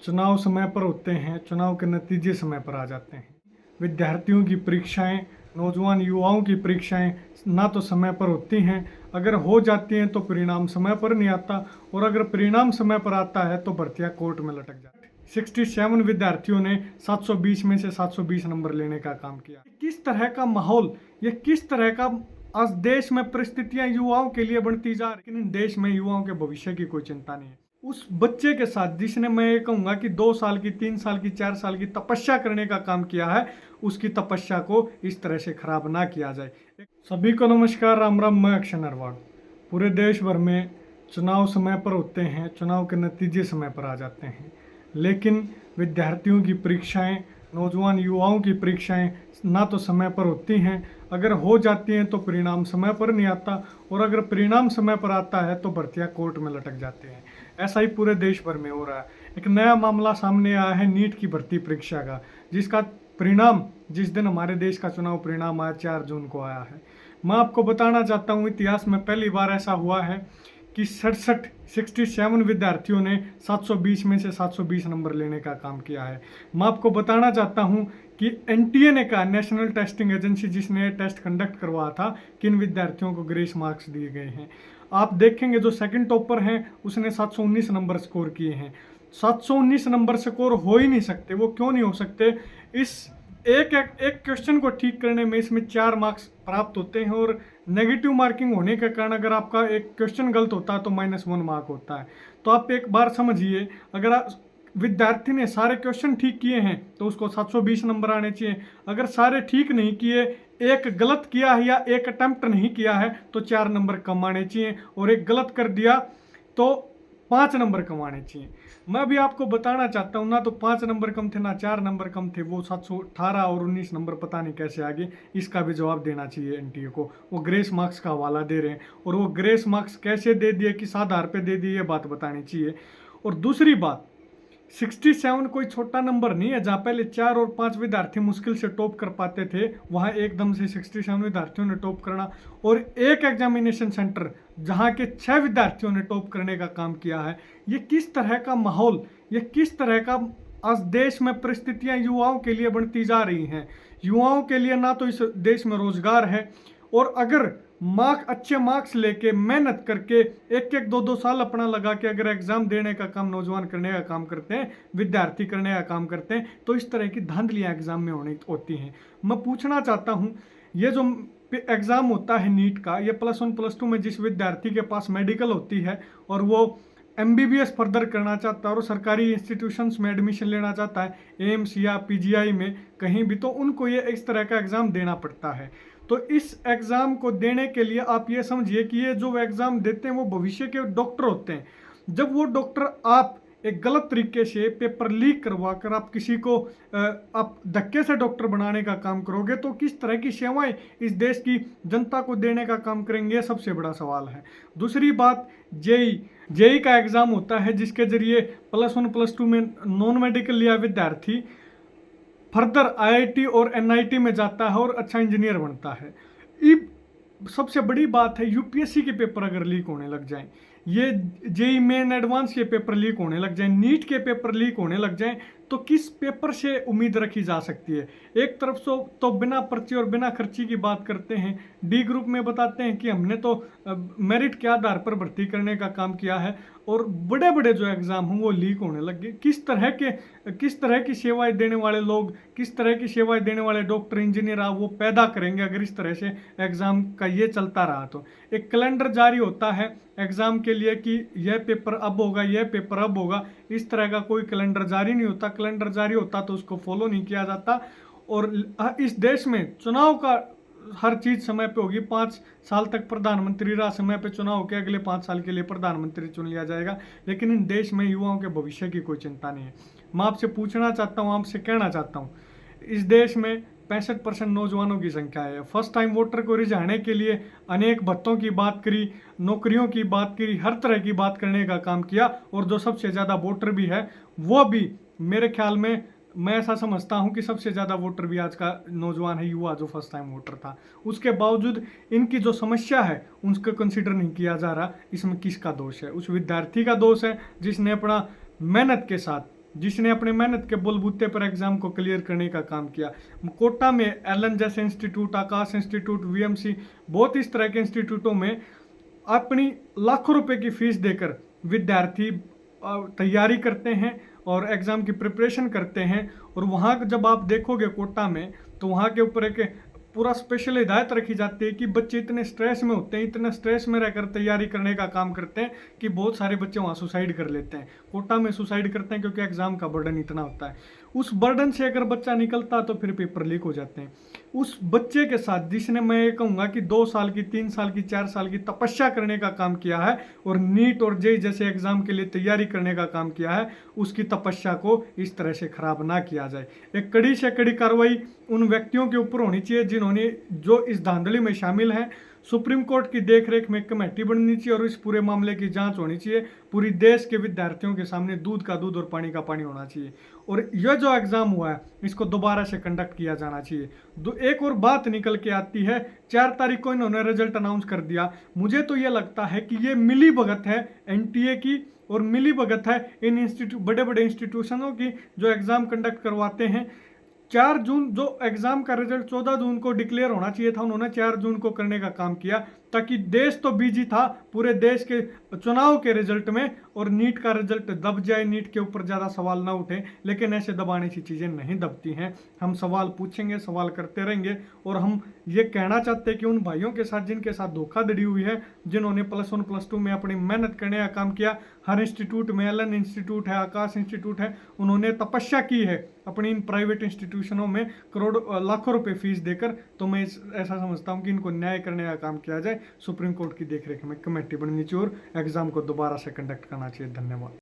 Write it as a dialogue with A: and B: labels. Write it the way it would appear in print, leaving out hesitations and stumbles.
A: चुनाव समय पर होते हैं, चुनाव के नतीजे समय पर आ जाते हैं। विद्यार्थियों की परीक्षाएं, नौजवान युवाओं की परीक्षाएं ना तो समय पर होती हैं, अगर हो जाती हैं तो परिणाम समय पर नहीं आता, और अगर परिणाम समय पर आता है तो भर्तियां कोर्ट में लटक जाती हैं। 67 विद्यार्थियों ने 720 में से 720 नंबर लेने का काम किया। किस तरह का माहौल, ये किस तरह का आज देश में परिस्थितियां युवाओं के लिए बनती जा रही, लेकिन देश में युवाओं के भविष्य की कोई चिंता नहीं है। उस बच्चे के साथ जिसने, मैं ये कहूंगा कि 2 साल की, 3 साल की, 4 साल की तपस्या करने का काम किया है, उसकी तपस्या को इस तरह से खराब ना किया जाए। सभी को नमस्कार, राम राम। मैं अक्षय नरवाल। पूरे देश भर में चुनाव समय पर होते हैं, चुनाव के नतीजे समय पर आ जाते हैं, लेकिन विद्यार्थियों की परीक्षाएं, नौजवान युवाओं की परीक्षाएं ना तो समय पर होती हैं, अगर हो जाती हैं तो परिणाम समय पर नहीं आता, और अगर परिणाम समय पर आता है तो भर्तियां कोर्ट में लटक जाते हैं। ऐसा ही पूरे देश भर में हो रहा है। एक नया मामला सामने आया है नीट की भर्ती परीक्षा का, जिसका परिणाम जिस दिन हमारे देश का चुनाव परिणाम आया 4 जून को आया है। मैं आपको बताना चाहता हूँ, इतिहास में पहली बार ऐसा हुआ है कि 67 विद्यार्थियों ने 720 में से 720 नंबर लेने का काम किया है। मैं आपको बताना चाहता हूं कि एनटीए ने कहा, नेशनल टेस्टिंग एजेंसी जिसने टेस्ट कंडक्ट करवाया था, किन विद्यार्थियों को ग्रेस मार्क्स दिए गए हैं। आप देखेंगे जो सेकंड टॉपर हैं उसने 719 नंबर स्कोर किए हैं। 719 नंबर स्कोर हो ही नहीं सकते। वो क्यों नहीं हो सकते? इस एक क्वेश्चन को ठीक करने में इसमें 4 मार्क्स प्राप्त होते हैं, और नेगेटिव मार्किंग होने के कारण अगर आपका एक क्वेश्चन गलत होता है तो -1 मार्क होता है। तो आप एक बार समझिए, अगर विद्यार्थी ने सारे क्वेश्चन ठीक किए हैं तो उसको 720 नंबर आने चाहिए। अगर सारे ठीक नहीं किए, एक गलत किया है या एक अटेम्प्ट नहीं किया है तो 4 नंबर कम आने चाहिए, और एक गलत कर दिया तो 5 नंबर कम आने चाहिए। मैं भी आपको बताना चाहता हूँ, ना तो 5 नंबर कम थे ना 4 नंबर कम थे, वो 718 और 19 नंबर पता नहीं कैसे आगे। इसका भी जवाब देना चाहिए एनटीए को। वो ग्रेस मार्क्स का हवाला दे रहे हैं, और वो ग्रेस मार्क्स कैसे दे दिए, किस आधार पे दे दिए, ये बात बतानी चाहिए। और दूसरी बात, 67 कोई छोटा नंबर नहीं है। जहाँ पहले 4 और 5 विद्यार्थी मुश्किल से टॉप कर पाते थे, वहाँ एकदम से 67 विद्यार्थियों ने टॉप करना, और एक एग्जामिनेशन सेंटर जहाँ के 6 विद्यार्थियों ने टॉप करने का काम किया है। ये किस तरह का माहौल, ये किस तरह का आज देश में परिस्थितियां युवाओं के लिए बनती जा रही हैं। युवाओं के लिए ना तो इस देश में रोजगार है, और अगर अच्छे मार्क्स लेके मेहनत करके 1-1, 2-2 साल अपना लगा के अगर एग्जाम देने का काम नौजवान करने का काम करते हैं, विद्यार्थी करने का काम करते हैं, तो इस तरह की धांधलियां एग्जाम में होती हैं। मैं पूछना चाहता हूं, ये जो एग्जाम होता है नीट का, ये +1 +2 में जिस विद्यार्थी के पास मेडिकल होती है और वो MBBS फर्दर करना चाहता है और सरकारी इंस्टीट्यूशंस में एडमिशन लेना चाहता है, एम्स या PGI में कहीं भी, तो उनको ये इस तरह का एग्ज़ाम देना पड़ता है। तो इस एग्ज़ाम को देने के लिए आप ये समझिए कि ये जो एग्ज़ाम देते हैं वो भविष्य के डॉक्टर होते हैं। जब वो डॉक्टर, आप एक गलत तरीके से पेपर लीक करवा कर आप किसी को आप धक्के से डॉक्टर बनाने का काम करोगे, तो किस तरह की सेवाएं इस देश की जनता को देने का काम करेंगे, सबसे बड़ा सवाल है। दूसरी बात, जेई का एग्ज़ाम होता है, जिसके जरिए +1 +2 में नॉन मेडिकल लिया विद्यार्थी फर्दर IIT और NIT में जाता है और अच्छा इंजीनियर बनता है। सबसे बड़ी बात है, UPSC के पेपर अगर लीक होने लग जाएं, ये जेई मेन एडवांस के पेपर लीक होने लग जाएं, नीट के पेपर लीक होने लग जाएं, तो किस पेपर से उम्मीद रखी जा सकती है? एक तरफ से तो बिना पर्ची और बिना खर्ची की बात करते हैं, डी ग्रुप में बताते हैं कि हमने तो मेरिट के आधार पर भर्ती करने का काम किया है, और बड़े बड़े जो एग्ज़ाम हों वो लीक होने लग गए। किस तरह की सेवाएं देने वाले लोग, किस तरह की सेवाएं देने वाले डॉक्टर, इंजीनियर आप वो पैदा करेंगे अगर इस तरह से एग्ज़ाम का ये चलता रहा तो। एक कैलेंडर जारी होता है एग्ज़ाम के लिए कि यह पेपर अब होगा, यह पेपर अब होगा, इस तरह का कोई कैलेंडर जारी नहीं होता। कैलेंडर जारी होता तो उसको फॉलो नहीं किया जाता। और इस देश में चुनाव का हर चीज़ समय पे होगी। 5 साल तक प्रधानमंत्री रहा, समय पे चुनाव के अगले 5 साल के लिए प्रधानमंत्री चुन लिया जाएगा, लेकिन इन देश में युवाओं के भविष्य की कोई चिंता नहीं है। मैं आपसे पूछना चाहता हूँ, आपसे कहना चाहता हूँ, इस देश में 65% नौजवानों की संख्या है। फर्स्ट टाइम वोटर को रिझाने के लिए अनेक भत्तों की बात करी, नौकरियों की बात करी, हर तरह की बात करने का काम किया, और जो सबसे ज़्यादा वोटर भी है वो भी मेरे ख्याल में, मैं ऐसा समझता हूं कि सबसे ज़्यादा वोटर भी आज का नौजवान है, युवा जो फर्स्ट टाइम वोटर था। उसके बावजूद इनकी जो समस्या है उसको कंसिडर नहीं किया जा रहा। इसमें किसका दोष है? उस विद्यार्थी का दोष है जिसने अपना मेहनत के साथ जिसने अपने मेहनत के बलबूते पर एग्जाम को क्लियर करने का काम किया। कोटा में एलन जैसे इंस्टीट्यूट, आकाश इंस्टीट्यूट, वीएमसी, बहुत इस तरह के इंस्टीट्यूटों में अपनी लाखों रुपए की फीस देकर विद्यार्थी तैयारी करते हैं और एग्ज़ाम की प्रिपरेशन करते हैं। और वहाँ जब आप देखोगे कोटा में, तो वहाँ के ऊपर एक पूरा स्पेशल हिदायत रखी जाती है कि बच्चे इतने स्ट्रेस में होते हैं, इतने स्ट्रेस में रहकर तैयारी करने का काम करते हैं कि बहुत सारे बच्चे वहाँ सुसाइड कर लेते हैं। कोटा में सुसाइड करते हैं क्योंकि एग्ज़ाम का बर्डन इतना होता है। उस बर्डन से अगर बच्चा निकलता तो फिर पेपर लीक हो जाते हैं। उस बच्चे के साथ जिसने, मैं ये कहूँगा कि 2 साल की, 3 साल की, 4 साल की तपस्या करने का काम किया है और नीट और जेईई जैसे एग्जाम के लिए तैयारी करने का काम किया है, उसकी तपस्या को इस तरह से खराब ना किया जाए। एक कड़ी से कड़ी कार्रवाई उन व्यक्तियों के ऊपर होनी चाहिए जिन्होंने, जो इस धांधली में शामिल हैं। सुप्रीम कोर्ट की देखरेख में कमेटी बननी चाहिए और इस पूरे मामले की जांच होनी चाहिए। पूरी देश के विद्यार्थियों के सामने दूध का दूध और पानी का पानी होना चाहिए। और यह जो एग्जाम हुआ है इसको दोबारा से कंडक्ट किया जाना चाहिए। एक और बात निकल के आती है, 4 तारीख को इन्होंने रिजल्ट अनाउंस कर दिया। मुझे तो ये लगता है कि ये मिली भगत है एनटीए की और मिली भगत है इन बड़े बड़े इंस्टीट्यूशनों की जो एग्जाम कंडक्ट करवाते हैं। 4 जून जो एग्जाम का रिजल्ट 14 जून को डिक्लेयर होना चाहिए था, उन्होंने 4 जून को करने का काम किया ताकि देश तो बिजी था पूरे देश के चुनाव के रिजल्ट में, और नीट का रिजल्ट दब जाए, नीट के ऊपर ज़्यादा सवाल ना उठे। लेकिन ऐसे दबाने की चीज़ें नहीं दबती हैं। हम सवाल पूछेंगे, सवाल करते रहेंगे। और हम ये कहना चाहते हैं कि उन भाइयों के साथ जिनके साथ धोखाधड़ी हुई है, जिन्होंने +1 +2 में अपनी मेहनत करने का काम किया, हर इंस्टीट्यूट में, एलन इंस्टीट्यूट है, आकाश इंस्टीट्यूट है, उन्होंने तपस्या की है अपनी इन प्राइवेट इंस्टीट्यूशनों में करोड़ों लाखों रुपए फीस देकर, तो मैं ऐसा समझता हूँ कि इनको न्याय करने का काम किया जाए। सुप्रीम कोर्ट की देखरेख में कमेटी बननी चाहिए और एग्जाम को दोबारा से कंडक्ट करना चाहिए। धन्यवाद।